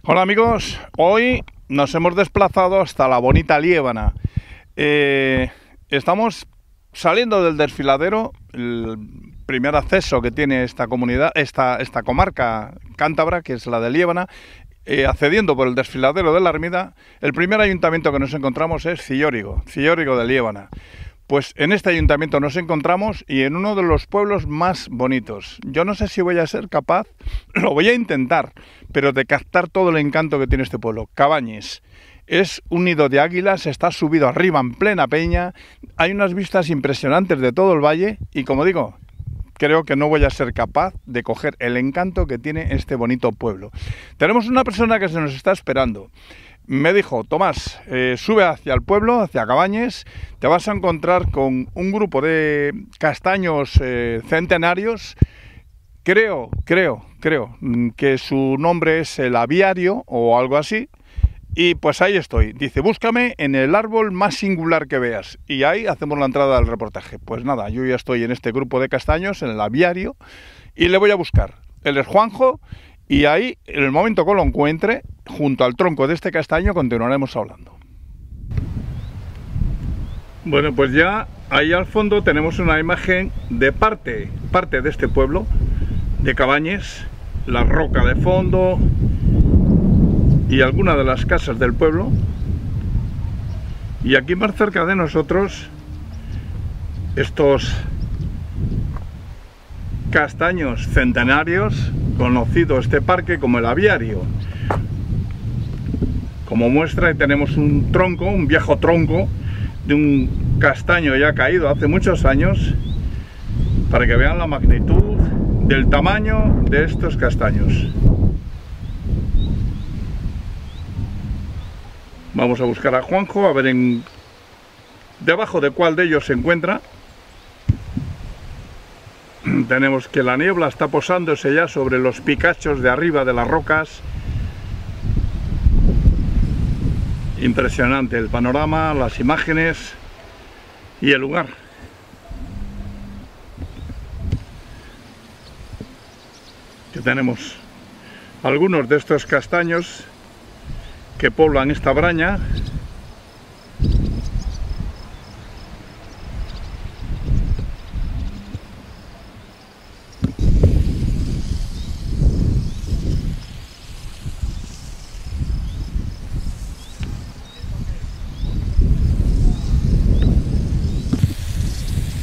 Hola amigos, hoy nos hemos desplazado hasta la bonita Liébana. Estamos saliendo del desfiladero, el primer acceso que tiene esta comunidad, esta comarca cántabra, que es la de Liébana, accediendo por el desfiladero de la Ermida. El primer ayuntamiento que nos encontramos es Cillórigo de Liébana. Pues en este ayuntamiento nos encontramos y en uno de los pueblos más bonitos. Yo no sé si voy a ser capaz, lo voy a intentar, pero de captar todo el encanto que tiene este pueblo. Cabañes. Es un nido de águilas, está subido arriba en plena peña, hay unas vistas impresionantes de todo el valle y, como digo, creo que no voy a ser capaz de coger el encanto que tiene este bonito pueblo. Tenemos una persona que se nos está esperando. Me dijo: Tomás, sube hacia el pueblo, hacia Cabañes, te vas a encontrar con un grupo de castaños centenarios. Creo que su nombre es el aviario o algo así. Y pues ahí estoy. Dice: búscame en el árbol más singular que veas. Y ahí hacemos la entrada del reportaje. Pues nada, yo ya estoy en este grupo de castaños, en el aviario, y le voy a buscar. Él es Juanjo. Y ahí, en el momento que lo encuentre, junto al tronco de este castaño, continuaremos hablando. Bueno, pues ya ahí al fondo tenemos una imagen de parte de este pueblo, de Cabañes, la roca de fondo y algunas de las casas del pueblo. Y aquí más cerca de nosotros, estos castaños centenarios, conocido este parque como el aviario. Como muestra, tenemos un tronco, un viejo tronco de un castaño ya caído hace muchos años, para que vean la magnitud del tamaño de estos castaños. Vamos a buscar a Juanjo, a ver debajo de cuál de ellos se encuentra. Tenemos que la niebla está posándose ya sobre los picachos de arriba de las rocas. Impresionante el panorama, las imágenes y el lugar. Aquí tenemos algunos de estos castaños que poblan esta braña.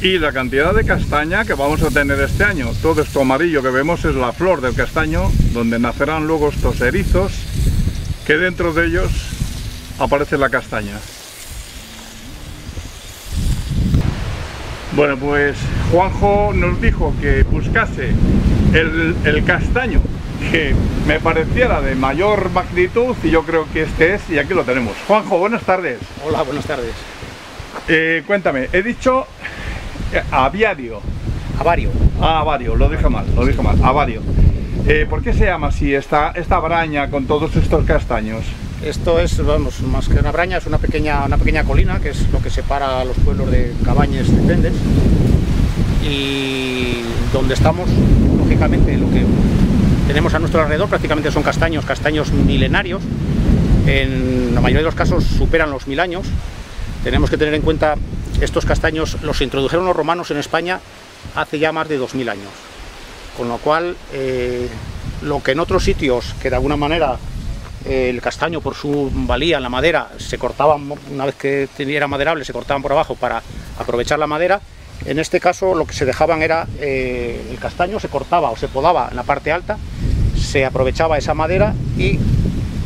Y la cantidad de castaña que vamos a tener este año. Todo esto amarillo que vemos es la flor del castaño, donde nacerán luego estos erizos, que dentro de ellos aparece la castaña. Bueno, pues Juanjo nos dijo que buscase el castaño que me pareciera de mayor magnitud, y yo creo que este es, y aquí lo tenemos. Juanjo, buenas tardes. Hola, buenas tardes. Cuéntame, he dicho aviario. Avario. Ah, avario, lo dije mal, avario. ¿Por qué se llama así esta braña con todos estos castaños? Esto es, vamos, más que una braña, es una pequeña colina, que es lo que separa a los pueblos de Cabañes de Pendes. Y donde estamos, lógicamente, lo que tenemos a nuestro alrededor prácticamente son castaños milenarios. En la mayoría de los casos superan los 1000 años. Tenemos que tener en cuenta, estos castaños los introdujeron los romanos en España hace ya más de 2000 años. Con lo cual, lo que en otros sitios, que de alguna manera el castaño por su valía en la madera, se cortaban, una vez que era maderable, se cortaban por abajo para aprovechar la madera, en este caso lo que se dejaban era, el castaño se cortaba o se podaba en la parte alta, se aprovechaba esa madera y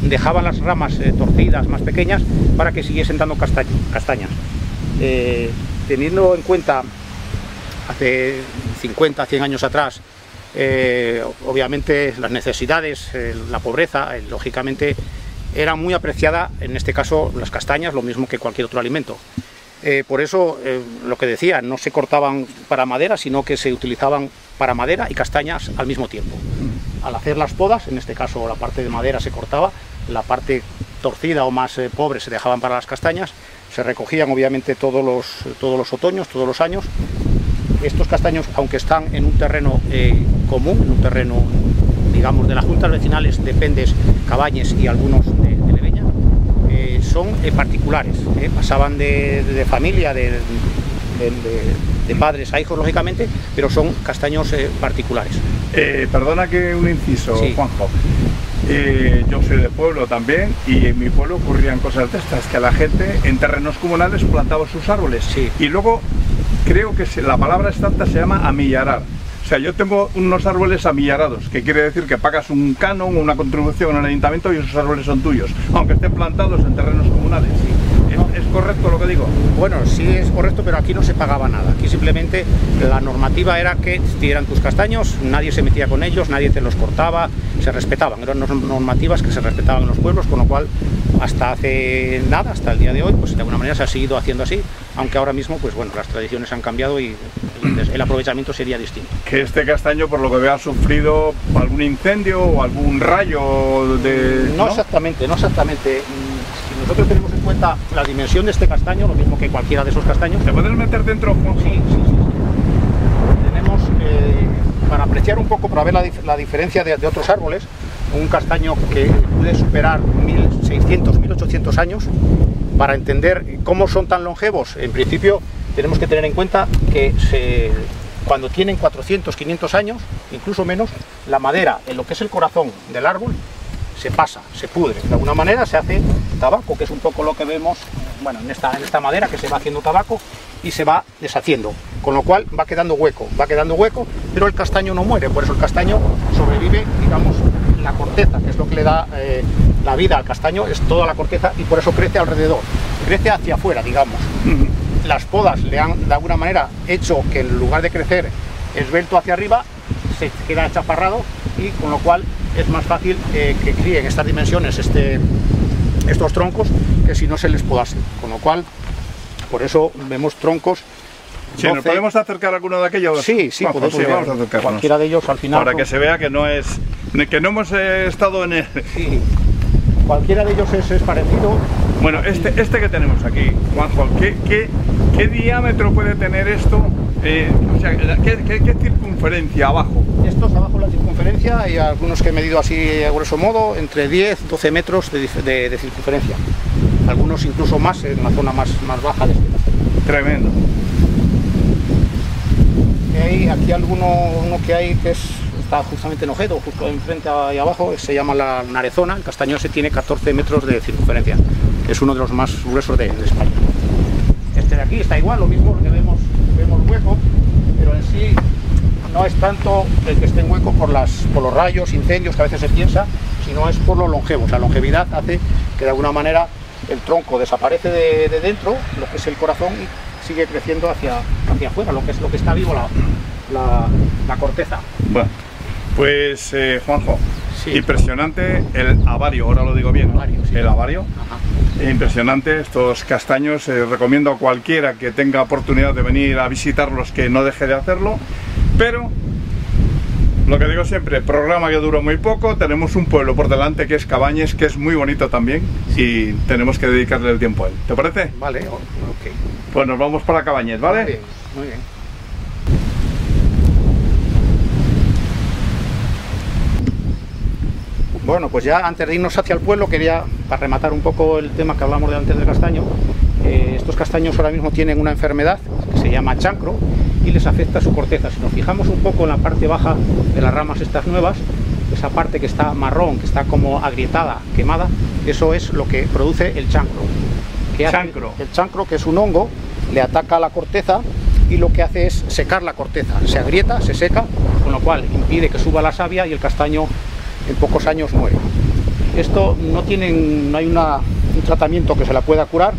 dejaban las ramas torcidas más pequeñas para que siguiesen dando castañas. Teniendo en cuenta hace 50, 100 años atrás, obviamente las necesidades, la pobreza, lógicamente era muy apreciada, en este caso las castañas, lo mismo que cualquier otro alimento. Por eso, lo que decía, no se cortaban para madera, sino que se utilizaban para madera y castañas al mismo tiempo. Al hacer las podas, en este caso la parte de madera se cortaba, la parte torcida o más pobre se dejaban para las castañas, se recogían obviamente todos los otoños, todos los años. Estos castaños, aunque están en un terreno común, en un terreno digamos, de las juntas vecinales de Pendes, Cabañes y algunos de Leveña, son particulares, pasaban de familia, de padres a hijos, lógicamente, pero son castaños particulares. Perdona que un inciso, sí. Juanjo. Yo soy de pueblo también, y en mi pueblo ocurrían cosas de estas, que la gente en terrenos comunales plantaba sus árboles, sí. Y luego creo que la palabra exacta se llama amillarar. O sea, yo tengo unos árboles amillarados, que quiere decir que pagas un canon, una contribución en el ayuntamiento y esos árboles son tuyos, aunque estén plantados en terrenos comunales. Sí. ¿Es correcto lo que digo? Bueno, sí es correcto, pero aquí no se pagaba nada. Aquí simplemente la normativa era que si eran tus castaños, nadie se metía con ellos, nadie te los cortaba, se respetaban. Eran normativas que se respetaban en los pueblos, con lo cual hasta hace nada, hasta el día de hoy, pues de alguna manera se ha seguido haciendo así, aunque ahora mismo, pues bueno, las tradiciones han cambiado y el aprovechamiento sería distinto. Que este castaño, por lo que veo, ha sufrido algún incendio o algún rayo de... No exactamente, no exactamente. Si nosotros tenemos en cuenta la dimensión de este castaño, lo mismo que cualquiera de esos castaños... ¿Te puedes meter dentro, Juanjo? Sí. Tenemos, para apreciar un poco, para ver la diferencia de otros árboles, un castaño que puede superar 1600, 1800 años, para entender cómo son tan longevos. En principio tenemos que tener en cuenta que cuando tienen 400, 500 años, incluso menos, la madera, en lo que es el corazón del árbol, se pasa, se pudre. De alguna manera se hace tabaco, que es un poco lo que vemos, bueno, en esta madera, que se va haciendo tabaco y se va deshaciendo, con lo cual va quedando hueco, pero el castaño no muere. Por eso el castaño sobrevive, digamos, la corteza, que es lo que le da la vida al castaño, es toda la corteza, y por eso crece alrededor, crece hacia afuera, digamos. Las podas le han de alguna manera hecho que en lugar de crecer esbelto hacia arriba, se queda achaparrado, y con lo cual es más fácil que críen estas dimensiones estos troncos, que si no se les podase, con lo cual por eso vemos troncos. Si nos podemos acercar a alguno de aquellos. Sí, Juanjo, podemos vamos a acercarnos. Cualquiera de ellos al final. Para que se vea que no hemos estado en el... Sí, cualquiera de ellos es parecido. Bueno, este que tenemos aquí, Juanjo, ¿qué diámetro puede tener esto? O sea, ¿qué circunferencia abajo? Estos abajo, la circunferencia, hay algunos que he medido así a grueso modo, entre 10-12 metros de circunferencia. Algunos incluso más en la zona más baja de este castaño. Tremendo. Aquí uno que hay que está justamente en Ojedo, justo enfrente ahí abajo, se llama la Narezona. El castaño ese tiene 14 metros de circunferencia, es uno de los más gruesos de España. Este de aquí está igual, lo mismo, que vemos hueco, pero en sí no es tanto el que esté en hueco por los rayos, incendios que a veces se piensa, sino es por lo longevo. O sea, la longevidad hace que de alguna manera el tronco desaparece de dentro, lo que es el corazón, y sigue creciendo hacia afuera, lo que está vivo, la corteza. Bueno, pues Juanjo, sí. Impresionante el avario, ahora lo digo bien, ¿no? Sí. El avario. Ajá. Impresionante estos castaños. Recomiendo a cualquiera que tenga oportunidad de venir a visitarlos que no deje de hacerlo, pero lo que digo siempre, programa que duró muy poco, tenemos un pueblo por delante que es Cabañes, que es muy bonito también, y tenemos que dedicarle el tiempo a él. ¿Te parece? Vale, ok. Pues nos vamos para Cabañes, ¿vale? Muy bien, muy bien. Bueno, pues ya antes de irnos hacia el pueblo, quería, para rematar un poco el tema que hablamos de antes del castaño, estos castaños ahora mismo tienen una enfermedad que se llama chancro y les afecta su corteza. Si nos fijamos un poco en la parte baja de las ramas estas nuevas, esa parte que está marrón, que está como agrietada, quemada, eso es lo que produce el chancro. El chancro, que es un hongo, le ataca a la corteza y lo que hace es secar la corteza. Se agrieta, se seca, con lo cual impide que suba la savia y el castaño en pocos años muere. Esto no hay un tratamiento que se la pueda curar,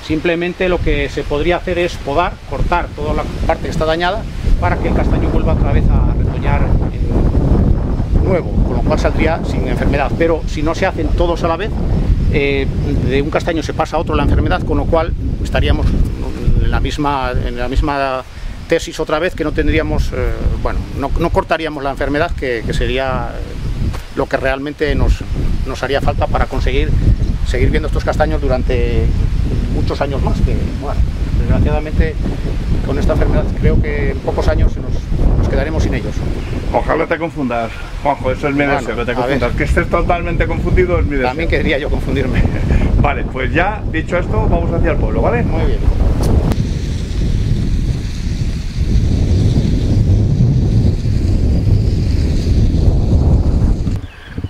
simplemente lo que se podría hacer es podar, cortar toda la parte que está dañada para que el castaño vuelva otra vez a retoñar nuevo, con lo cual saldría sin enfermedad. Pero si no se hacen todos a la vez, de un castaño se pasa a otro la enfermedad, con lo cual estaríamos en la misma tesis otra vez, que no tendríamos, no cortaríamos la enfermedad, que sería lo que realmente nos haría falta para conseguir seguir viendo estos castaños durante muchos años más, que bueno, Desgraciadamente, con esta enfermedad creo que en pocos años nos quedaremos sin ellos. Ojalá te confundas, Juanjo, eso es mi deseo, que te confundas. Que estés totalmente confundido es mi deseo. También querría yo confundirme. Vale, pues ya dicho esto, vamos hacia el pueblo, ¿vale? Muy bien.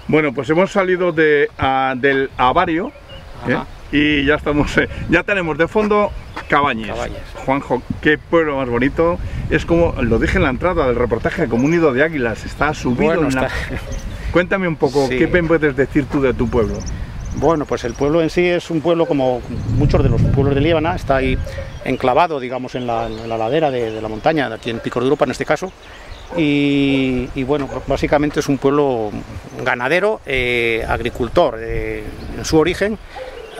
Bueno, pues hemos salido del Avario, y ya estamos, ya tenemos de fondo Cabañes. Juanjo, qué pueblo más bonito. Es como, lo dije en la entrada del reportaje, como un nido de águilas, está subido en la... Cuéntame un poco, sí. ¿Qué me puedes decir tú de tu pueblo? Bueno, pues el pueblo en sí es un pueblo como muchos de los pueblos de Liébana, está ahí enclavado, digamos, en la ladera de la montaña, aquí en Picos de Europa en este caso. Y bueno, básicamente es un pueblo ganadero, agricultor. En su origen,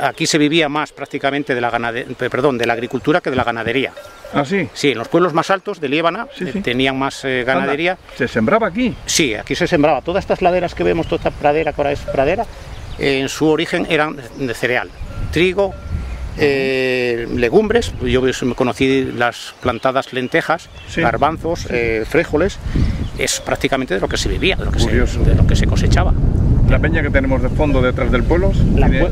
aquí se vivía más prácticamente de la agricultura que de la ganadería. ¿Ah, sí? Sí, en los pueblos más altos de Liébana tenían más ganadería. Anda, ¿se sembraba aquí? Sí, aquí se sembraba. Todas estas laderas que vemos, toda esta pradera que ahora es pradera, en su origen eran de cereal, trigo, legumbres. Yo conocí las plantadas lentejas, garbanzos, frijoles. Es prácticamente de lo que se vivía, de lo que se cosechaba. La peña que tenemos de fondo detrás del pueblo,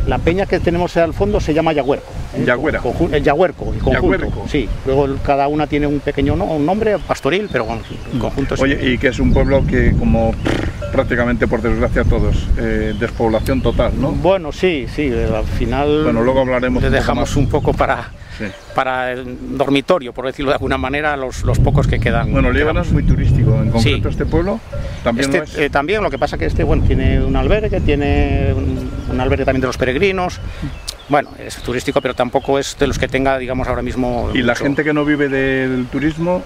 la peña que tenemos al fondo se llama Yaguerco. El Yaguerco, el conjunto. Sí, luego cada una tiene un pequeño un nombre pastoril, pero bueno, el conjunto. Oye, y que es un pueblo que, como prácticamente por desgracia todos, despoblación total, ¿no? Bueno, sí, al final. Bueno, luego hablaremos. Le dejamos un poco para el dormitorio, por decirlo de alguna manera, los pocos que quedan. Bueno, Liébana es muy turístico, en concreto este pueblo también lo es. También, lo que pasa que tiene un albergue, tiene un albergue también de los peregrinos. Bueno, es turístico, pero tampoco es de los que tenga, digamos, ahora mismo. ¿Y la gente que no vive del turismo,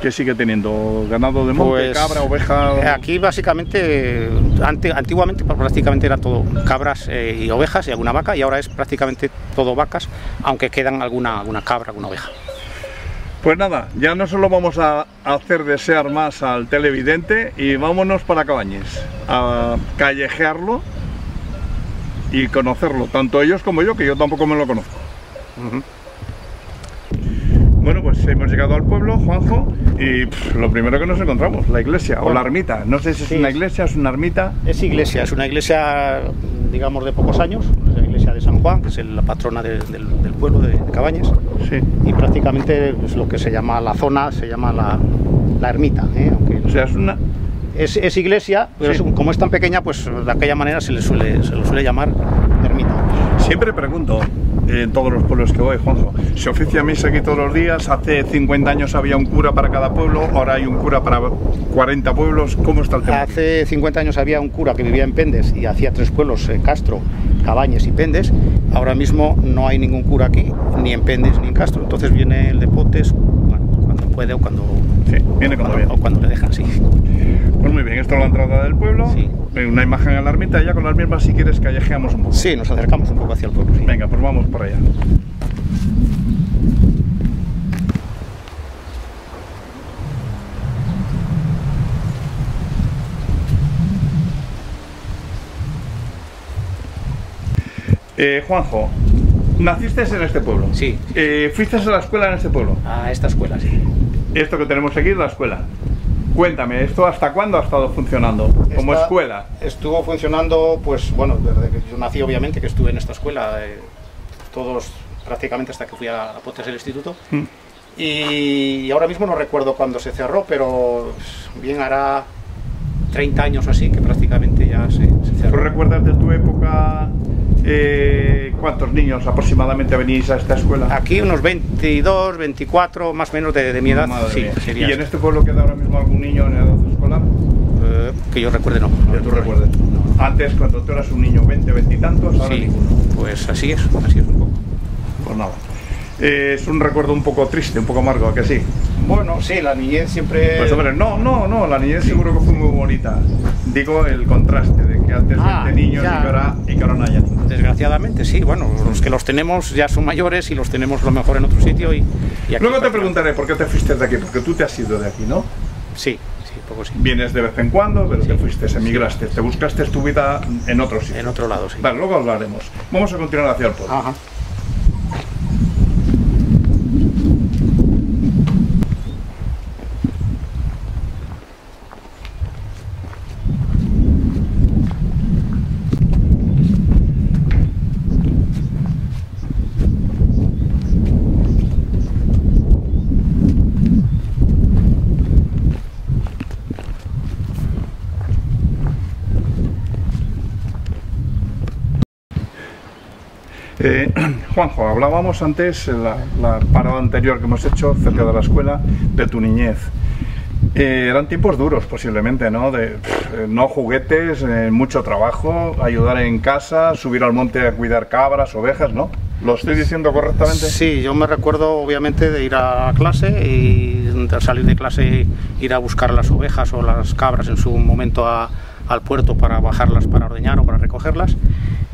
qué sigue teniendo? ¿Ganado de monte, cabra, oveja? Aquí básicamente, antiguamente prácticamente era todo cabras y ovejas y alguna vaca, y ahora es prácticamente todo vacas, aunque quedan alguna cabra, alguna oveja. Pues nada, ya no solo vamos a hacer desear más al televidente, y vámonos para Cabañes, a callejearlo y conocerlo, tanto ellos como yo, que yo tampoco me lo conozco. Bueno, pues hemos llegado al pueblo, Juanjo, y lo primero que nos encontramos, la iglesia, o la ermita. No sé si es una iglesia, es una ermita. Es una iglesia, digamos, de pocos años, es la iglesia de San Juan, que es la patrona del pueblo de Cabañes. Sí. Y prácticamente es lo que se llama la zona, se llama la ermita. Aunque o sea, es una... Es iglesia, pero como es tan pequeña, pues de aquella manera se lo suele llamar ermita. Siempre pregunto, en todos los pueblos que voy, Juanjo, se oficia misa aquí todos los días. Hace 50 años había un cura para cada pueblo, ahora hay un cura para 40 pueblos. ¿Cómo está el tema? Hace 50 años había un cura que vivía en Pendes y hacía 3 pueblos, Castro, Cabañes y Pendes. Ahora mismo no hay ningún cura aquí, ni en Pendes ni en Castro. Entonces viene el de Potes, bueno, cuando puede o cuando... Sí, viene cuando viene. O cuando le dejan, sí. Pues muy bien, esto es la entrada del pueblo. Sí. Una imagen en la ermita, ya con las mismas, si quieres, callejeamos un poco. Sí, nos acercamos un poco hacia el pueblo. Sí. Venga, pues vamos para allá. Juanjo, ¿naciste en este pueblo? Sí. ¿Fuiste a la escuela en este pueblo? A esta escuela, sí. Esto que tenemos aquí es la escuela. Cuéntame, ¿esto hasta cuándo ha estado funcionando como escuela? Estuvo funcionando, pues bueno, desde que yo nací, obviamente, que estuve en esta escuela, todos prácticamente hasta que fui a Potes el instituto. Y ahora mismo no recuerdo cuándo se cerró, pero bien hará 30 años o así que prácticamente ya se cerró. ¿Tú recuerdas de tu época cuántos niños aproximadamente venís a esta escuela? Aquí unos 22, 24, más o menos de mi edad. Sí, sería. ¿Y en este pueblo queda ahora mismo algún niño en edad escolar? Que yo recuerde, no. Que tú recuerdes. No. Antes, cuando tú eras un niño, 20, 20 y tantos, ahora sí, ninguno. Pues así es un poco. Pues nada. Es un recuerdo un poco triste, un poco amargo, ¿a que sí? Bueno, sí, la niñez siempre... Pues hombre, no, la niñez seguro que fue muy bonita. Digo, el contraste de que antes 20 niños y que ahora no haya ninguno. Desgraciadamente, sí, bueno, los que los tenemos ya son mayores y los tenemos lo mejor en otro sitio y aquí. Luego te preguntaré por qué te fuiste de aquí, porque tú te has ido de aquí, ¿no? Sí, poco sí. Vienes de vez en cuando, pero te fuiste, emigraste, te buscaste tu vida en otro sitio. En otro lado, sí. Vale, luego hablaremos. Vamos a continuar hacia el pueblo. Ajá. Juanjo, hablábamos antes en la parada anterior que hemos hecho cerca de la escuela de tu niñez. Eran tiempos duros posiblemente, ¿no? De no juguetes, mucho trabajo, ayudar en casa, subir al monte a cuidar cabras, ovejas, ¿no? ¿Lo estoy diciendo correctamente? Sí, yo me recuerdo obviamente de ir a clase y al salir de clase ir a buscar las ovejas o las cabras en su momento al puerto para bajarlas para ordeñar o para recogerlas.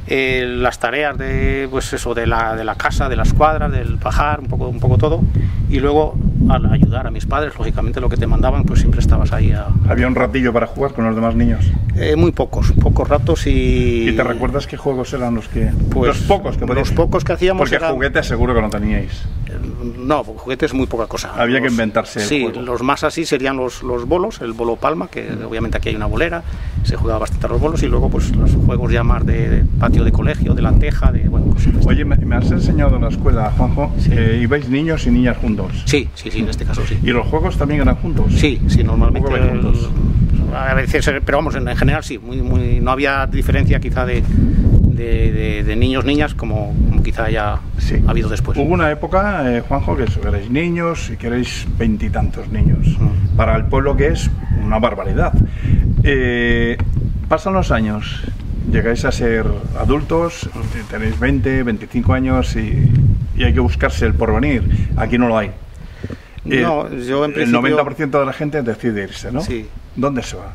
Las tareas de, pues eso, de la casa, de las cuadras, del bajar, un poco todo, y luego al ayudar a mis padres, lógicamente lo que te mandaban, pues siempre estabas ahí. ¿Había un ratillo para jugar con los demás niños? Muy pocos ratos. ¿Y te recuerdas qué juegos eran los que...? Pues, los pocos que hacíamos. Porque juguetes seguro que no teníais. No, juguetes muy poca cosa. Había que inventarse el juego. Sí, los más así serían los bolos, el bolo palma, que obviamente aquí hay una bolera, se jugaba bastante a los bolos, y luego pues los juegos ya más de patio de colegio, de la teja, de bueno, cositas. Oye, me has enseñado en la escuela, Juanjo, sí. ¿Ibais niños y niñas juntos? Sí, en este caso sí. ¿Y los juegos también eran juntos? Sí, normalmente juntos. A veces, pero vamos, en general sí, no había diferencia quizá de niños, niñas, como quizá haya ha habido después. Hubo una época, Juanjo, que erais niños y que erais 20 y tantos niños. Para el pueblo, que es una barbaridad. Pasan los años, llegáis a ser adultos, tenéis 20, 25 años y hay que buscarse el porvenir. Aquí no lo hay. No, yo en principio... El 90% de la gente decide irse, ¿no? Sí. ¿Dónde se va?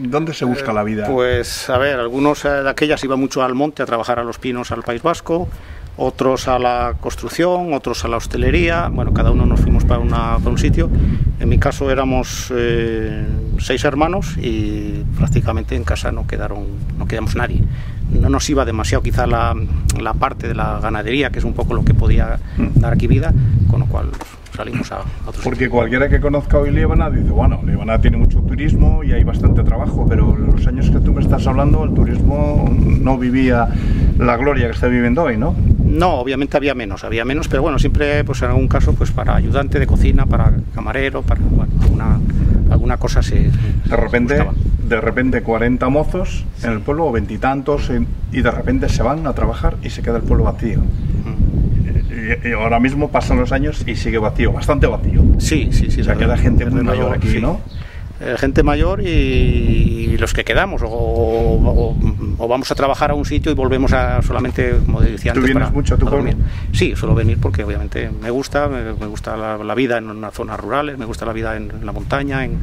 ¿Dónde se busca la vida? Pues a ver, algunos de aquellas iban mucho al monte a trabajar a los pinos al País Vasco, otros a la construcción, otros a la hostelería. Bueno, cada uno nos fuimos para un sitio. En mi caso éramos 6 hermanos y prácticamente en casa no quedamos nadie. No nos iba demasiado quizá la parte de la ganadería, que es un poco lo que podía dar aquí vida, con lo cual salimos a otros. Porque cualquiera que conozca hoy Liébana dice, bueno, Liébana tiene mucho turismo y hay bastante trabajo, pero en los años que tú me estás hablando el turismo no vivía la gloria que está viviendo hoy, ¿no? No, obviamente había menos, pero bueno, siempre pues en algún caso pues para ayudante de cocina, para camarero, para bueno, alguna cosa se de repente 40 mozos en el pueblo, o 20 y tantos, y de repente se van a trabajar y se queda el pueblo vacío. Y ahora mismo pasan los años y sigue vacío, bastante vacío. Sí. O sea, queda gente muy mayor aquí, ¿no? Gente mayor y los que quedamos, o vamos a trabajar a un sitio y volvemos a solamente, como decía antes, ¿Tú vienes mucho a tu pueblo? Sí, suelo venir porque obviamente me gusta la vida en unas zonas rurales, me gusta la vida en la montaña, en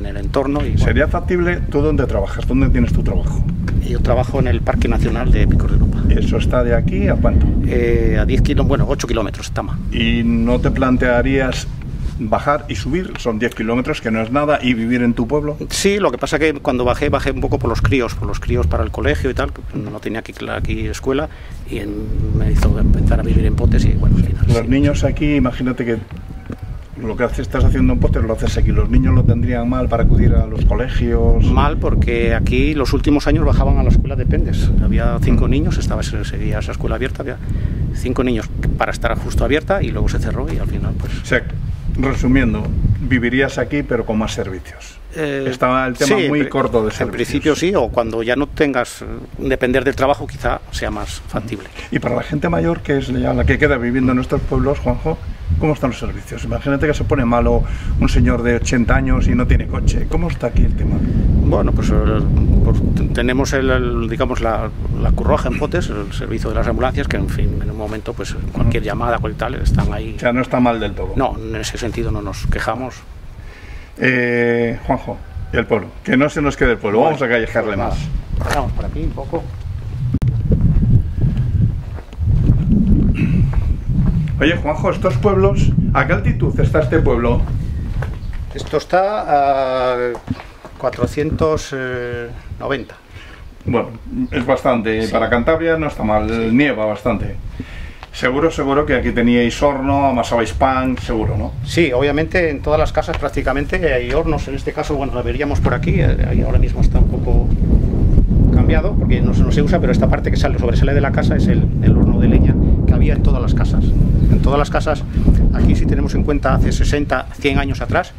el entorno. Y, bueno. ¿Sería factible? ¿Tú dónde trabajas? ¿Dónde tienes tu trabajo? Yo trabajo en el Parque Nacional de Picos de Europa. ¿Eso está de aquí a cuánto? A 10 kilómetros, bueno, 8 kilómetros estamos. ¿Y no te plantearías bajar y subir? Son 10 kilómetros, que no es nada, y vivir en tu pueblo. Sí, lo que pasa que cuando bajé un poco por los críos para el colegio y tal, no tenía aquí escuela, y me hizo empezar a vivir en Potes y bueno, al final, los niños aquí, imagínate que lo que estás haciendo en Potes lo haces aquí, los niños lo tendrían mal para acudir a los colegios. Mal, porque aquí los últimos años bajaban a la escuela de Pendes, había 5 niños, seguía esa escuela abierta, había 5 niños para estar justo abierta y luego se cerró y al final pues... O sea, resumiendo, vivirías aquí pero con más servicios. Estaba el tema muy corto de servicios. En principio sí, o cuando ya no tengas depender del trabajo quizá sea más factible. Y para la gente mayor, que es ya la que queda viviendo en nuestros pueblos, Juanjo, ¿cómo están los servicios? Imagínate que se pone malo un señor de 80 años y no tiene coche. ¿Cómo está aquí el tema? Bueno, pues tenemos digamos la Cruz Roja en Potes, el servicio de las ambulancias, que en fin, en un momento pues cualquier llamada, cualquier tal, están ahí. O sea, no está mal del todo. No, en ese sentido no nos quejamos. Juanjo, y el pueblo, que no se nos quede el pueblo, bueno, vamos a callejarle más. Vamos por aquí un poco. Oye, Juanjo, estos pueblos, ¿a qué altitud está este pueblo? Esto está a 490. Bueno, es bastante, sí. Para Cantabria no está mal, sí. Nieva bastante. Seguro que aquí teníais horno, amasabais pan, seguro, ¿no? Sí, obviamente en todas las casas prácticamente hay hornos. En este caso, bueno, la veríamos por aquí, ahora mismo está un poco cambiado porque no se usa, pero esta parte que sobresale de la casa es el horno de leña que había en todas las casas. En todas las casas, aquí si tenemos en cuenta hace 60, 100 años atrás,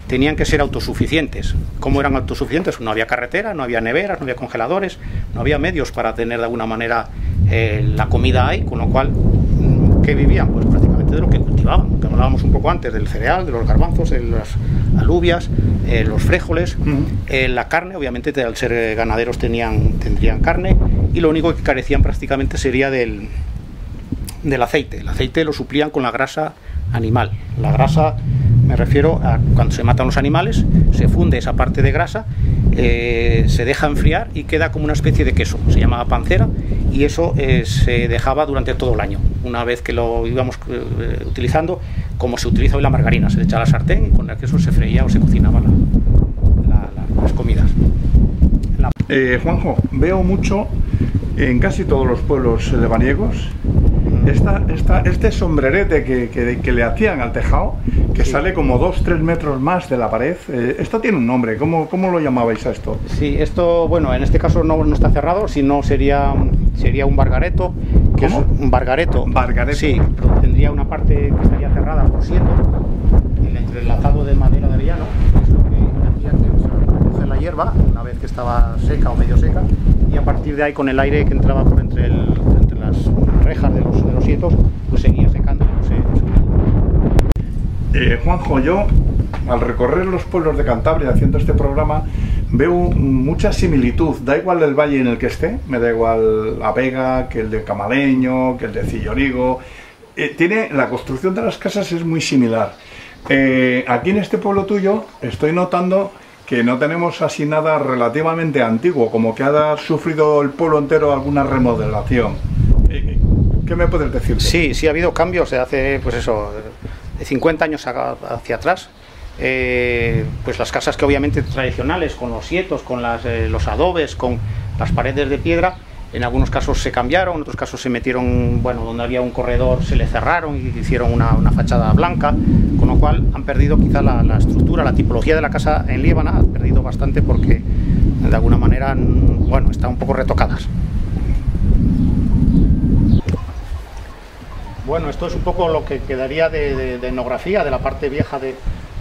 tenían que ser autosuficientes. ¿Cómo eran autosuficientes? No había carretera, no había neveras, no había congeladores, no había medios para tener de alguna manera la comida hay, con lo cual, ¿qué vivían? Pues prácticamente de lo que cultivaban, que hablábamos un poco antes del cereal, de los garbanzos, de las alubias, los frijoles, la carne, obviamente al ser ganaderos tendrían carne, y lo único que carecían prácticamente sería del aceite. El aceite lo suplían con la grasa animal. La grasa, me refiero a cuando se matan los animales, se funde esa parte de grasa, se deja enfriar y queda como una especie de queso, se llamaba pancera, y eso se dejaba durante todo el año. Una vez que lo íbamos utilizando, como se utiliza hoy la margarina, se le echa a la sartén y con el queso se freía o se cocinaba las comidas. Juanjo, veo mucho en casi todos los pueblos lebaniegos este sombrerete que le hacían al tejado, que sí, sale como 2-3 metros más de la pared. Esto tiene un nombre, ¿cómo lo llamabais a esto? Sí, esto, bueno, en este caso no está cerrado, sino sería un bargareto. ¿Cómo? Un bargareto. Bargareto. Sí, tendría una parte que estaría cerrada por sieto, el entrelazado de madera de avellano, que es lo que hacía que se recoge la hierba una vez que estaba seca o medio seca, y a partir de ahí, con el aire que entraba por entre las rejas de los sietos, pues seguía secando. Juanjo, yo al recorrer los pueblos de Cantabria haciendo este programa veo mucha similitud, da igual el valle en el que esté, me da igual la Vega que el de Camaleño, que el de Cillorigo, la construcción de las casas es muy similar. Aquí en este pueblo tuyo estoy notando que no tenemos así nada relativamente antiguo, como que ha sufrido el pueblo entero alguna remodelación. ¿Qué me puedes decir? Sí, ha habido cambios de hace, pues eso, de 50 años hacia atrás. Pues las casas que obviamente tradicionales, con los sietos, con los adobes, con las paredes de piedra, en algunos casos se cambiaron, en otros casos se metieron, bueno, donde había un corredor se le cerraron y hicieron una fachada blanca, con lo cual han perdido quizá la estructura, la tipología de la casa en Liébana, ha perdido bastante porque de alguna manera, bueno, están un poco retocadas. Bueno, esto es un poco lo que quedaría de etnografía de la parte vieja de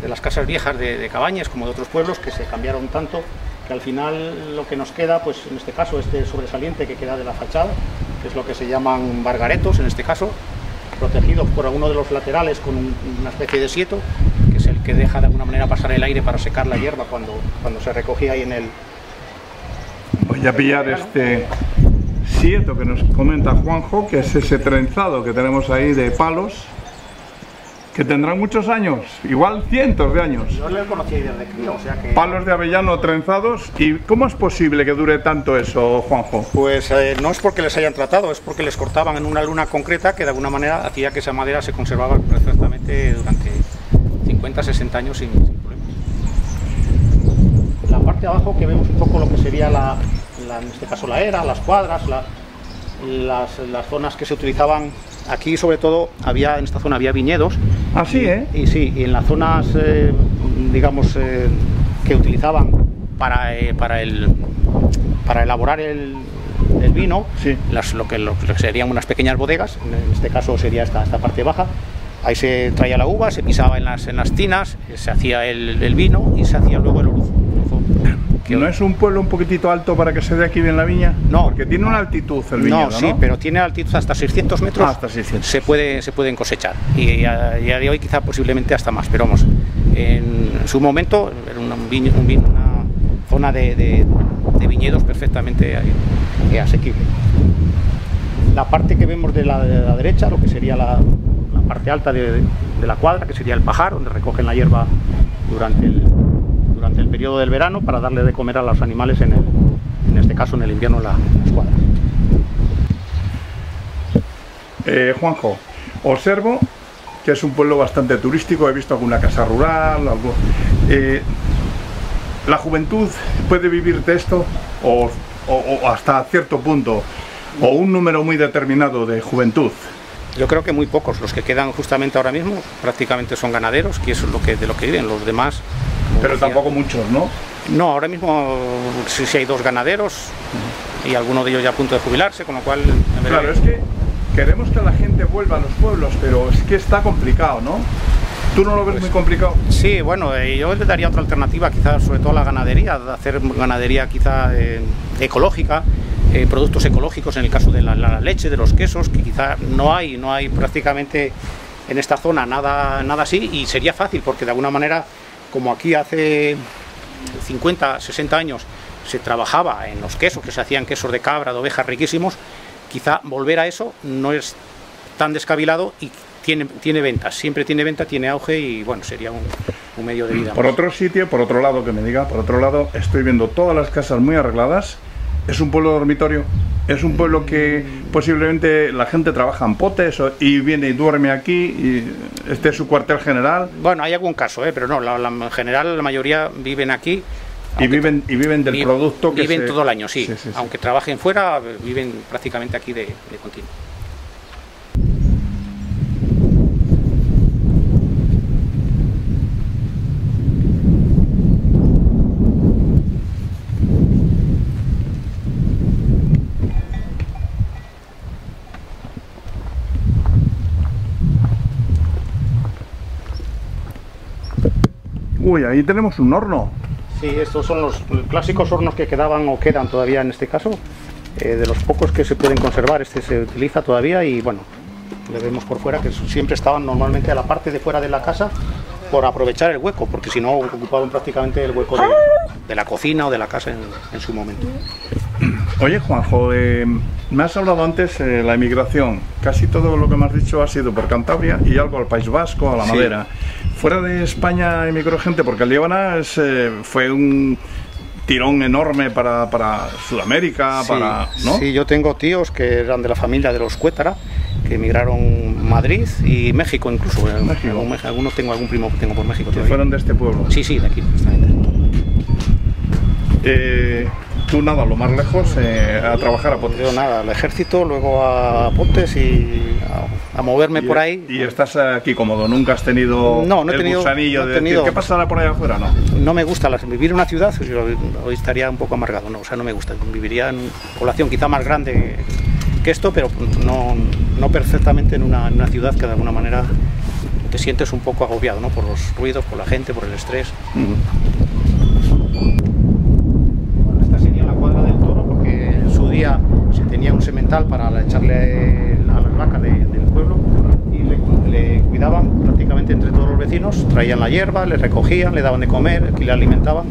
las casas viejas de Cabañes, como de otros pueblos que se cambiaron tanto que al final lo que nos queda, pues en este caso este sobresaliente que queda de la fachada, que es lo que se llaman bargaretos en este caso, protegidos por alguno de los laterales con una especie de sieto, que es el que deja de alguna manera pasar el aire para secar la hierba cuando se recogía ahí en el... Voy a pillar este sieto que nos comenta Juanjo, que es ese trenzado que tenemos ahí de palos, que tendrán muchos años, igual cientos de años. Yo le conocí desde crío, o sea que... Palos de avellano trenzados. ¿Y cómo es posible que dure tanto eso, Juanjo? Pues no es porque les hayan tratado, es porque les cortaban en una luna concreta que de alguna manera hacía que esa madera se conservaba perfectamente durante 50-60 años sin problemas. La parte de abajo, que vemos un poco lo que sería en este caso la era, las cuadras, las zonas que se utilizaban. Aquí sobre todo en esta zona había viñedos. ¿Ah, sí, Y en las zonas, digamos, que utilizaban para elaborar el vino, sí, lo que serían unas pequeñas bodegas, en este caso sería esta parte baja. Ahí se traía la uva, se pisaba en las tinas, se hacía el vino y se hacía luego el orujo. ¿No es un pueblo un poquitito alto para que se dé aquí bien la viña? No. Porque tiene una altitud el viñedo, ¿no? Sí, pero tiene altitud hasta 600 metros. Hasta 600. Se pueden cosechar. Y a día de hoy quizá posiblemente hasta más, pero vamos, en su momento era una zona de viñedos perfectamente asequible. La parte que vemos de la derecha, lo que sería la parte alta de la cuadra, que sería el pajar, donde recogen la hierba durante el periodo del verano para darle de comer a los animales, en este caso en el invierno, en las cuadras. Juanjo, observo que es un pueblo bastante turístico, he visto alguna casa rural, ¿la juventud puede vivir de esto o hasta cierto punto, o un número muy determinado de juventud? Yo creo que muy pocos, los que quedan justamente ahora mismo prácticamente son ganaderos, que eso es de lo que viven, los demás... Pero tampoco muchos, ¿no? No, ahora mismo sí hay 2 ganaderos y alguno de ellos ya a punto de jubilarse, con lo cual... Claro, es que queremos que la gente vuelva a los pueblos, pero es que está complicado, ¿no? ¿Tú no lo ves muy complicado? Sí, bueno, yo le daría otra alternativa, quizás sobre todo a la ganadería, hacer ganadería quizá ecológica, productos ecológicos en el caso de la leche, de los quesos, que quizá no hay prácticamente en esta zona nada así, y sería fácil porque de alguna manera, como aquí hace 50, 60 años se trabajaba en los quesos, que se hacían quesos de cabra, de ovejas riquísimos, quizá volver a eso no es tan descabellado y tiene ventas, siempre tiene venta, tiene auge y bueno, sería un medio de vida. Por otro sitio, por otro lado, que me diga, por otro lado, estoy viendo todas las casas muy arregladas. ¿Es un pueblo dormitorio? ¿Es un pueblo que posiblemente la gente trabaja en potes y viene y duerme aquí y este es su cuartel general? Bueno, hay algún caso, pero no, en general la mayoría viven aquí. Y viven del producto que viven todo el año, sí. Sí. Aunque trabajen fuera, viven prácticamente aquí de continuo. Uy, ahí tenemos un horno. Sí, estos son los clásicos hornos que quedaban o quedan todavía en este caso, de los pocos que se pueden conservar. Este se utiliza todavía y bueno, le vemos por fuera que siempre estaban normalmente a la parte de fuera de la casa por aprovechar el hueco, porque si no ocupaban prácticamente el hueco de la cocina o de la casa en su momento. Oye, Juanjo, me has hablado antes la emigración. Casi todo lo que me has dicho ha sido por Cantabria y algo al País Vasco, a la Madera. Fuera de España emigró gente, porque el Líbana fue un tirón enorme para Sudamérica, ¿no? Sí, yo tengo tíos que eran de la familia de los Cuétara, que emigraron Madrid y México incluso. México. Algunos tengo, algún primo que tengo por México todavía. ¿Fueron de este pueblo? Sí, de aquí. Tú nada, lo más lejos, a trabajar a Potes. Yo nada, al ejército, luego a Potes y a moverme por ahí. ¿Y estás aquí cómodo? ¿Nunca has tenido el gusanillo de decir, ¿qué pasará por allá afuera? No me gusta vivir en una ciudad, hoy estaría un poco amargado, no, o sea, no me gusta. Viviría en una población quizá más grande que esto, pero no perfectamente en una ciudad que de alguna manera te sientes un poco agobiado, ¿no? Por los ruidos, por la gente, por el estrés. Se tenía un semental para echarle a las vacas del pueblo y le cuidaban prácticamente entre todos los vecinos, traían la hierba, le recogían, le daban de comer, le alimentaban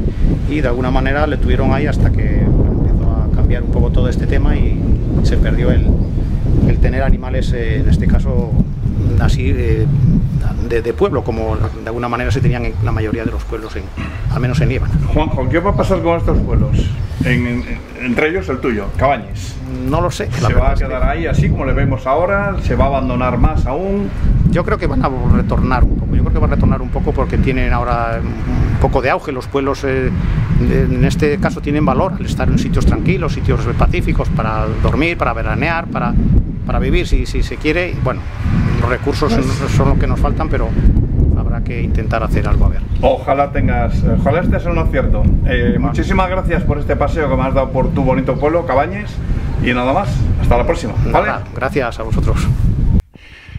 y de alguna manera le tuvieron ahí hasta que empezó a cambiar un poco todo este tema y se perdió el tener animales, en este caso así de pueblo, como de alguna manera se tenían en la mayoría de los pueblos, al menos en Líbana. Juanjo, ¿qué va a pasar con estos pueblos? Entre ellos el tuyo, Cabañes. No lo sé. ¿Se va a quedar ahí así como le vemos ahora? ¿Se va a abandonar más aún? Yo creo que van a retornar un poco. Yo creo que van a retornar un poco porque tienen ahora un poco de auge. Los pueblos, en este caso, tienen valor al estar en sitios tranquilos, sitios pacíficos para dormir, para veranear, para vivir si se quiere. Bueno, los recursos son lo que nos faltan, pero habrá que intentar hacer algo a ver. Ojalá este sea un acierto. Muchísimas gracias por este paseo que me has dado por tu bonito pueblo, Cabañes, y nada más, hasta la próxima. ¿Vale? Gracias a vosotros.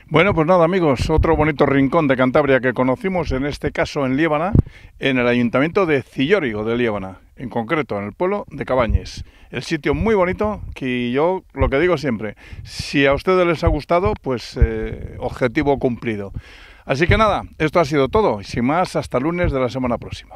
Bueno, pues nada, amigos, otro bonito rincón de Cantabria que conocimos, en este caso en Líbana, en el ayuntamiento de Cillórigo de Líbana, en concreto en el pueblo de Cabañes. El sitio muy bonito, que yo lo que digo siempre, si a ustedes les ha gustado, pues objetivo cumplido. Así que nada, esto ha sido todo, y sin más, hasta lunes de la semana próxima.